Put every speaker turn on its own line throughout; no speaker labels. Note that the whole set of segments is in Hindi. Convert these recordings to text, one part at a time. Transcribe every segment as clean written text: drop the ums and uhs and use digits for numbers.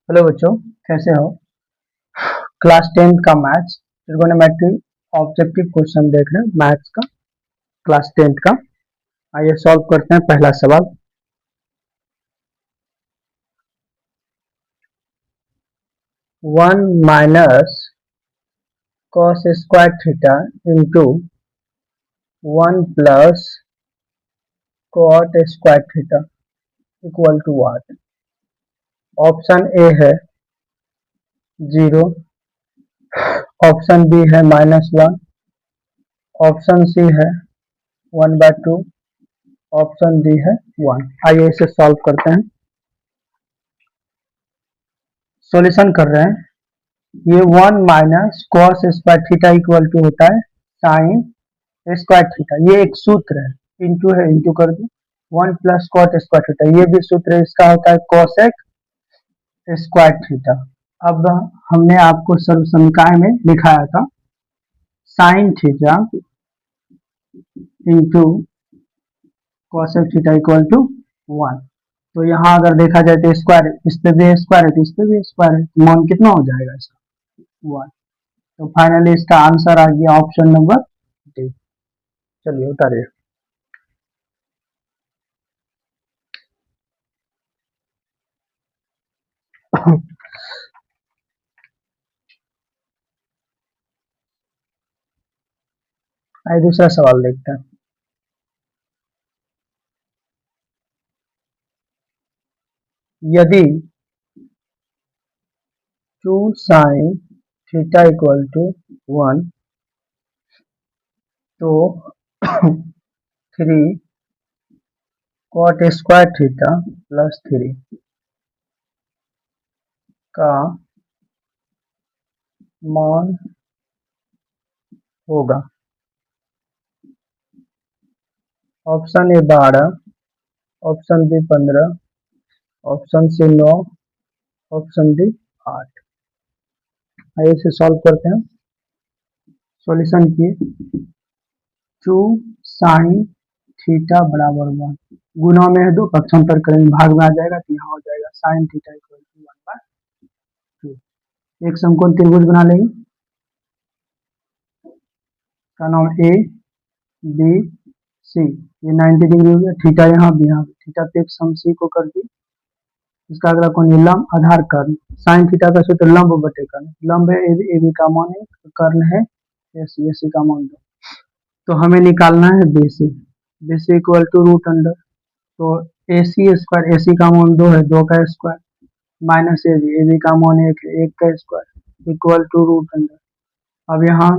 हेलो बच्चों, कैसे हो? क्लास 10 का मैथ्स ट्रिगोनोमेट्री ऑब्जेक्टिव क्वेश्चन देख रहे हैं मैथ्स का, क्लास 10 का। आइए सॉल्व करते हैं पहला सवाल। 1 - cos² into 1 + cot² equal to what? Option A है 0, ऑप्शन बी है -1, ऑप्शन सी है 1/2, ऑप्शन डी है 1। आइए इसे सॉल्व करते हैं। सॉल्यूशन कर रहे हैं। ये 1 - cos² इक्वल टू होता है sin² ये एक सूत्र है, इंटू है, इंटू कर दो। 1 + cot², ये भी सूत्र है, इसका होता है cos²। अब हमने आपको सर्व समीकरण में लिखाया था sin θ into cos² equal to 1। तो यहाँ अगर देखा जाए तो स्क्वायर, इस पे भी स्क्वायर है तो इस पे भी स्क्वायर है, तो मान कितना हो जाएगा इसका? 1। तो फाइनली इसका आंसर आ गया ऑप्शन नंबर डी। चलिए उतारिए। आइए दूसरा सवाल देखते हैं। यदि 2 sin θ इक्वल टू 1 तो 3 cot² θ प्लस 3 का मान होगा। Option A 12, option B 15, option C 9, option D 8। आइए इसे सॉल्व करते हैं। सॉल्यूशन किए। 2 sin θ बराबर 1, गुना में है, दो पक्षांतर करेंगे, भाग में आ जाएगा तो यहाँ हो जाएगा sin θ इक्वल टू 1/2। एक समकोण त्रिभुज बना लेंगे, का नाम ए बी सी। ये 90 डिग्री हो गया, थीटा यहाँ भी, यहाँ थीटा पे हम सी को कर दिए। इसका अगला कोण है लंब आधार कर्ण। साइन थीटा का सूत्र लंब बटे कर्ण, लंब है ए बी का मान है, कर्ण है ए सी का मान 2। तो हमें निकालना है B C equal to root under, तो ए सी² ए सी का मान 2 है, 2 का स्क्वायर, माइनस ए बी का मान 1 है, 1 का square equal to root under. अब यहाँ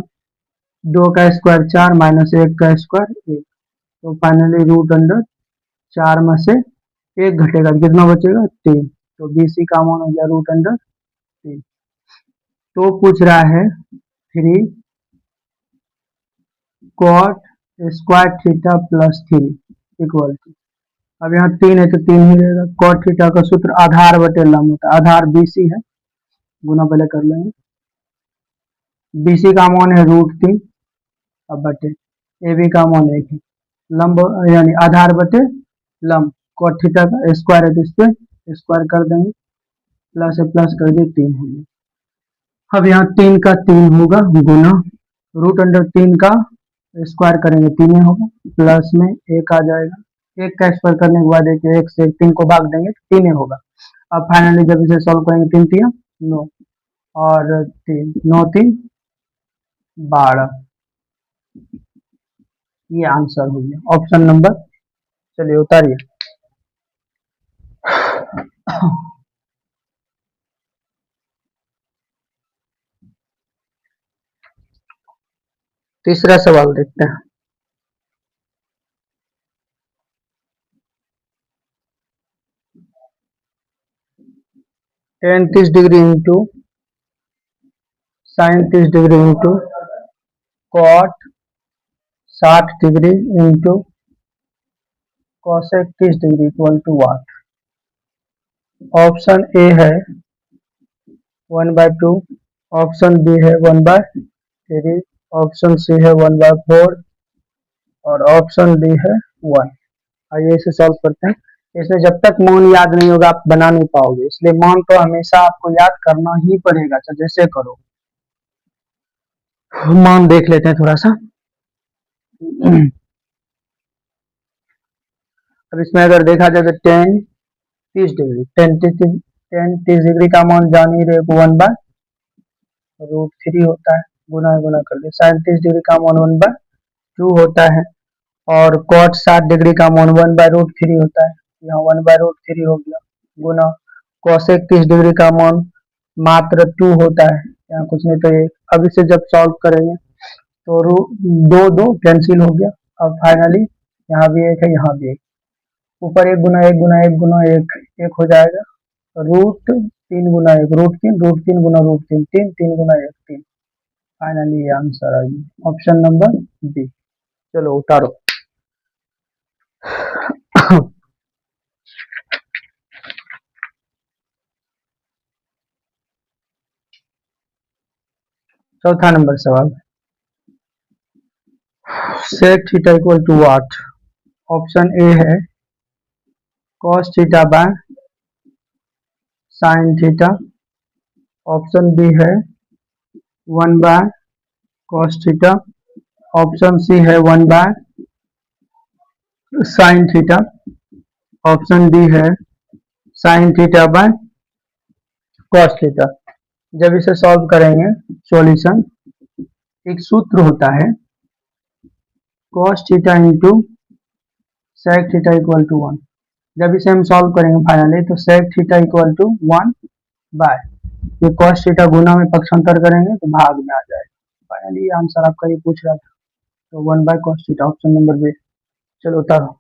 2 का स्क्वायर 4 माइनस 1 का स्क्वायर 1, तो फाइनली रूट अंडर 4 में से 1 घटेगा, कितना बचेगा? 3। तो बी सी का मान हो गया रूट अंडर 3। तो पूछ रहा है 3 cot² θ प्लस 3 इक्वल टू, अब यहाँ 3 है तो 3 ही रहेगा। cot θ का सूत्र आधार बटे लंब होता है, आधार बी सी है, गुना पहले कर लेंगे। बी सी का मान है √3, अब बटे ए बी का मान 1 है, लंब यानी आधार बटे लंब, cot θ का स्क्वायर है तो इस पे स्क्वायर कर देंगे, प्लस है प्लस कर दिए, 3 हो गया। अब यहाँ 3 का 3 होगा गुना रूट अंडर 3 का स्क्वायर करेंगे 3 होगा, प्लस में 1 आ जाएगा, 1 का स्क्वायर करने के बाद 1 से 3 को भाग देंगे 3 होगा। अब फाइनली जब इसे सॉल्व करेंगे 3 3 9 और 3 9 3 12, ये आंसर हो गया ऑप्शन नंबर। चलिए उतारिए। तीसरा सवाल देखते हैं। tan 30 degree into sine 30 degree into cot 60 degree into cosec 30 degree equal to what? Option A है 1/2, ऑप्शन बी है 1/3, ऑप्शन सी है 1/4 और ऑप्शन डी है 1। आइए इसे सॉल्व करते हैं। इसलिए जब तक मान याद नहीं होगा आप बना नहीं पाओगे, इसलिए मान तो हमेशा आपको याद करना ही पड़ेगा, चाहे जैसे करो। मान देख लेते हैं थोड़ा सा। अब इसमें अगर देखा जाए तो 10 30 डिग्री, 10 30 डिग्री का मान जान ही रहे 1/√3 होता है, गुना गुना कर दे। 37 डिग्री का मान 1/2 होता है, और cot 60 डिग्री का मान 1/√3 होता है, यहाँ 1/√3 हो गया, गुना cosec 30 डिग्री का मान मात्र 2 होता है, यहाँ कुछ नहीं तो एक। अब इसे जब सॉल्व करेंगे तो दो दो कैंसिल हो गया, अब फाइनली यहाँ भी एक है, यहाँ भी एक, ऊपर एक गुना एक गुना एक गुना एक, एक हो जाएगा, √3 गुना 1 √3 गुना √3 3 3 गुना 1 3। फाइनली ये आंसर आ गया, ऑप्शन नंबर बी। चलो उतारो। चौथा नंबर सवाल, sec theta equal to what? Option A है cos theta by sin theta, option B है 1/cos थीटा, ऑप्शन सी है 1/sin थीटा, ऑप्शन डी है sin theta by cos theta. जब इसे सॉल्व करेंगे सॉल्यूशन, एक सूत्र होता है cos theta into sec theta equal to 1। जब इसे हम सॉल्व करेंगे फाइनली तो sec theta equal to 1 by, ये cos थीटा गुना में पक्षांतर करेंगे तो भाग में आ जाएगा। फाइनली आंसर आपका ये पूछ रहा था, तो 1/cos theta, option number B. चलो उतारो।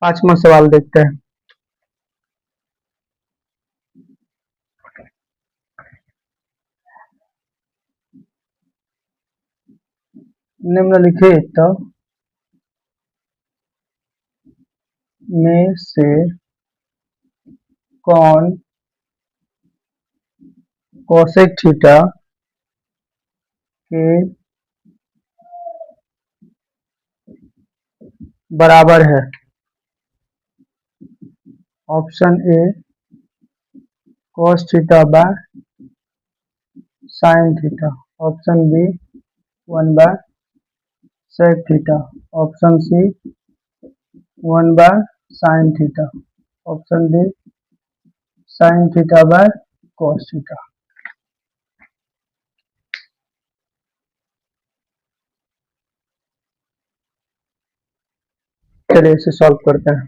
पांचवा सवाल देखते हैं। निम्नलिखित में से कौन cosec थीटा के बराबर है? Option A cos theta by sin theta, option B 1/sec theta, option C 1/sin theta, option D sin theta by cos theta. चलिए इसे सॉल्व करते हैं।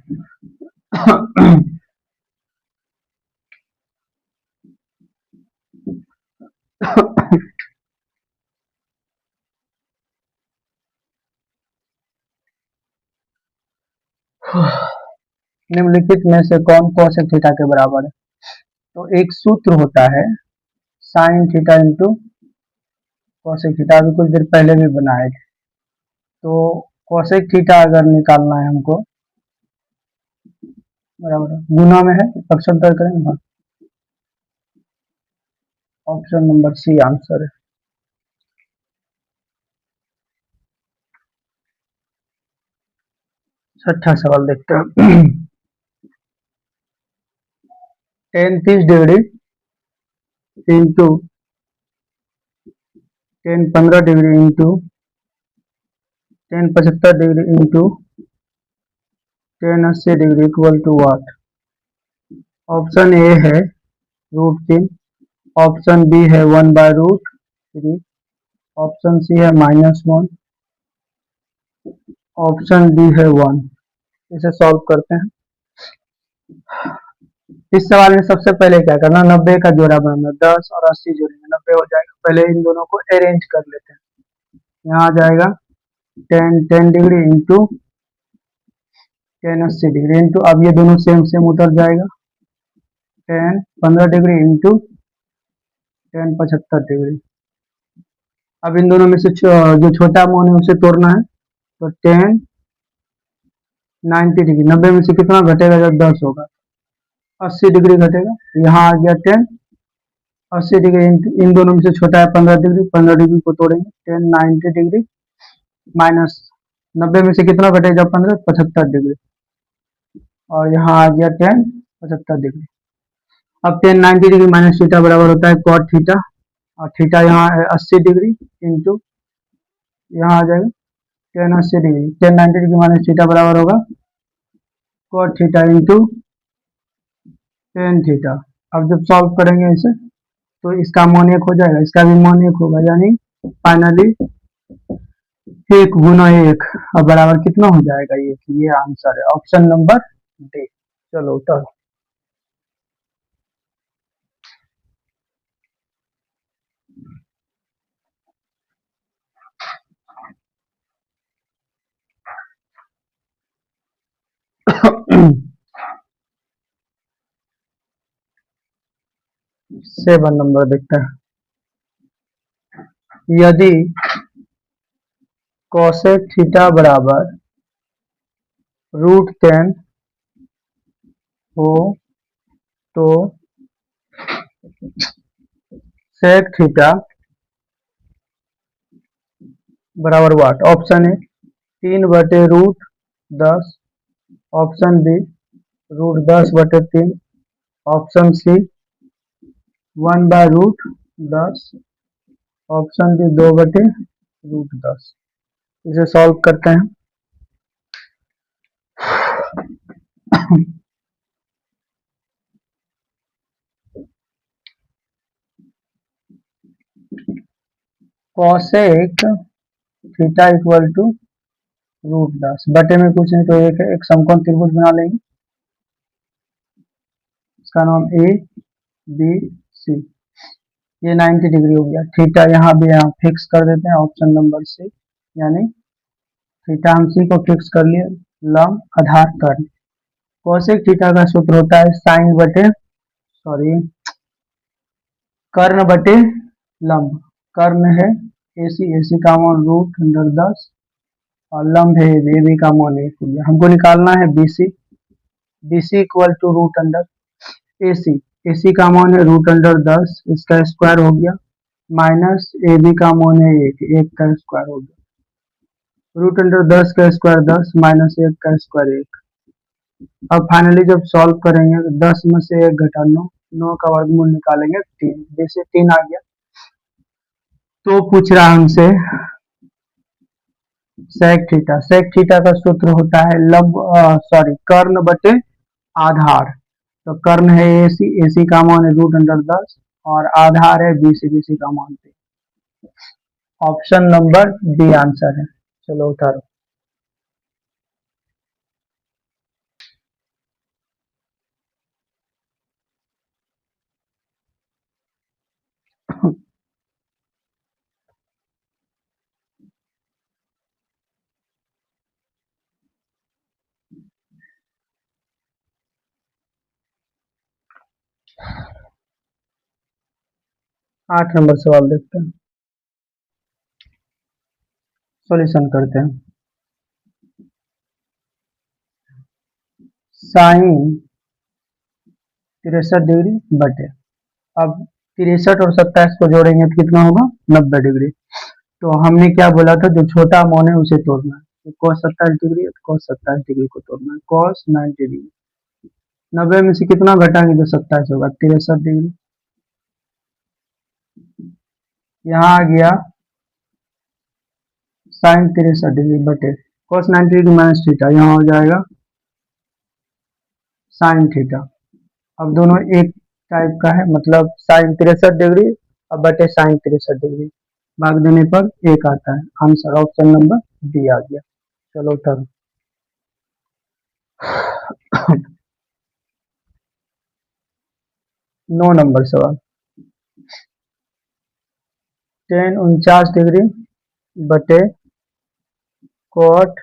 निम्नलिखित में से कौन cosec थीटा के बराबर है? तो एक सूत्र होता है sin theta into cosec theta, अभी कुछ देर पहले भी बनाए थे। तो cosec थीटा अगर निकालना है हमको, बराबर गुना में है, पक्षांतर करेंगे, हाँ, ऑप्शन नंबर सी आंसर है। छठा सवाल देखते हैं। tan 30 degree into tan 15 degree into tan 75 degree into tan 80 degree equal to what? Option A है √3, ऑप्शन बी है 1/√3, ऑप्शन सी है -1, ऑप्शन डी है 1। इसे सॉल्व करते हैं। इस सवाल में सबसे पहले क्या करना, 90 का जोड़ा बनाना, 10 और 80 जोड़ेंगे, 90 हो जाएगा। पहले इन दोनों को अरेंज कर लेते हैं। यहाँ आ जाएगा tan 10 degree into tan 80 degree into, अब ये दोनों सेम सेम उतर जाएगा, tan 15 degree into tan 75 degree. अब इन दोनों में से जो छोटा मान है उसे तोड़ना है, तो tan 90 डिग्री, 90 में से कितना घटेगा जब 10 होगा, 80 डिग्री घटेगा, यहाँ आ गया tan 80 डिग्री इन दोनों में से छोटा है 15 डिग्री, 15 डिग्री को तोड़ेंगे 10 90 डिग्री माइनस 90 में से कितना घटेगा 15, 75 डिग्री, और यहाँ आ गया 10 75 डिग्री। अब 10 90 डिग्री माइनस थीटा बराबर होता है कॉट थीटा, और थीटा यहाँ है 80 डिग्री इंटू यहाँ आ जाएगा 10 80 डिग्री, 10 90 डिग्री माइनस थीटा बराबर होगा कॉट थीटा इंटू 10 थीटा। अब जब सॉल्व करेंगे इसे तो इसका मान 1 हो जाएगा, इसका भी मान 1 होगा, यानी फाइनली 1 गुना 1 अब बराबर कितना हो जाएगा, ये आंसर है ऑप्शन नंबर डी। चलो तो 7 नंबर देखते हैं। यदि कोसेक थीटा बराबर √10 हो तो सेक थीटा बराबर what. Option A 3/√10, option B √10/3, option C 1/√10, option D 2/√10। इसे सॉल्व करते हैं। कोसेक थीटा इक्वल टू √10 बटे में कुछ नहीं तो एक है, एक समकोण त्रिभुज बना लेंगे, इसका नाम ए बी सी। ये 90 डिग्री हो गया। थीटा यहाँ भी यहाँ फिक्स कर देते हैं ऑप्शन नंबर सी, यानी थीटा हम सी को फिक्स कर लिए, लंब आधार कर्ण। कोसेक थीटा का सूत्र होता है साइन बटे कर्ण बटे लंब। कर्ण है एसी, एसी का मान √10 और लंब है ए बी का मान 1 हो गया। हमको निकालना है बीसी, बीसी इक्वल टू √एसी, एसी का मान है √10, इसका स्क्वायर हो गया, माइनस ए बी का मान है 1, 1 का स्क्वायर हो गया, √10 का स्क्वायर 10 माइनस 1 का स्क्वायर 1। अब फाइनली जब सॉल्व करेंगे तो 10 में से 1 घटा 9, 9 का वर्गमूल निकालेंगे 3, जैसे 3 आ गया तो पूछ रहा हमसे सेक थीटा। सेक थीटा का सूत्र होता है कर्ण बटे आधार। तो कर्ण है एसी, एसी का मान है √10 और आधार है बीसी, बीसी का मान 3। ऑप्शन नंबर डी आंसर है। चलो उतारो। आठ नंबर सवाल देखते हैं, सॉल्यूशन करते हैं। साइन 63 डिग्री बटे, अब 63 और 27 को जोड़ेंगे तो कितना होगा 90 डिग्री। तो हमने क्या बोला था, जो छोटा मान है उसे तोड़ना है। तो cos 27 डिग्री है तो cos 27 डिग्री को तोड़ना है, cos 90 डिग्री। 90 में से कितना घटाएंगे जो 27 होगा 63 डिग्री। यहाँ आ गया साइन 63 डिग्री बटे cos 90 डिग्री माइनस थीटा, यहाँ हो जाएगा साइन थीटा। अब दोनों एक टाइप का है, मतलब साइन 63 डिग्री और बटे साइन 63 डिग्री, भाग देने पर एक आता है। आंसर ऑप्शन नंबर डी आ गया। चलो तब 9 नंबर सवाल। 10 49 डिग्री बटे cot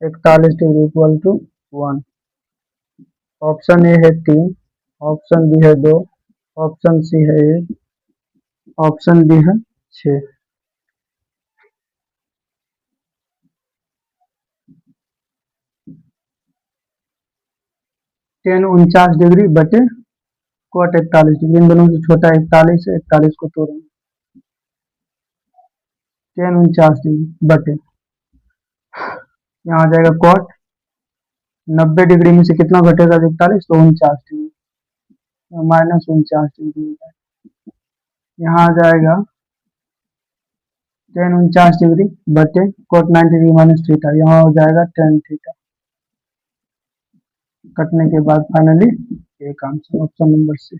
41 degree equal to 1। Option A है 3, ऑप्शन बी है 2, ऑप्शन सी है 1, ऑप्शन डी है 6। 10 49 डिग्री बटे कोट 41 डिग्री, इन दोनों से छोटा 41 है, 41 को तोड़ेंगे, टेन 49 डिग्री बटे, यहाँ आ जाएगा कोट 90 डिग्री में से कितना घटेगा 41, तो 49 डिग्री, -49 डिग्री, यहाँ आ जाएगा टेन 49 डिग्री बटे कोट 90 डिग्री माइनस थीटा, यहाँ हो जाएगा टेन थीटा, कटने के बाद फाइनली एक आंसर ऑप्शन नंबर सी।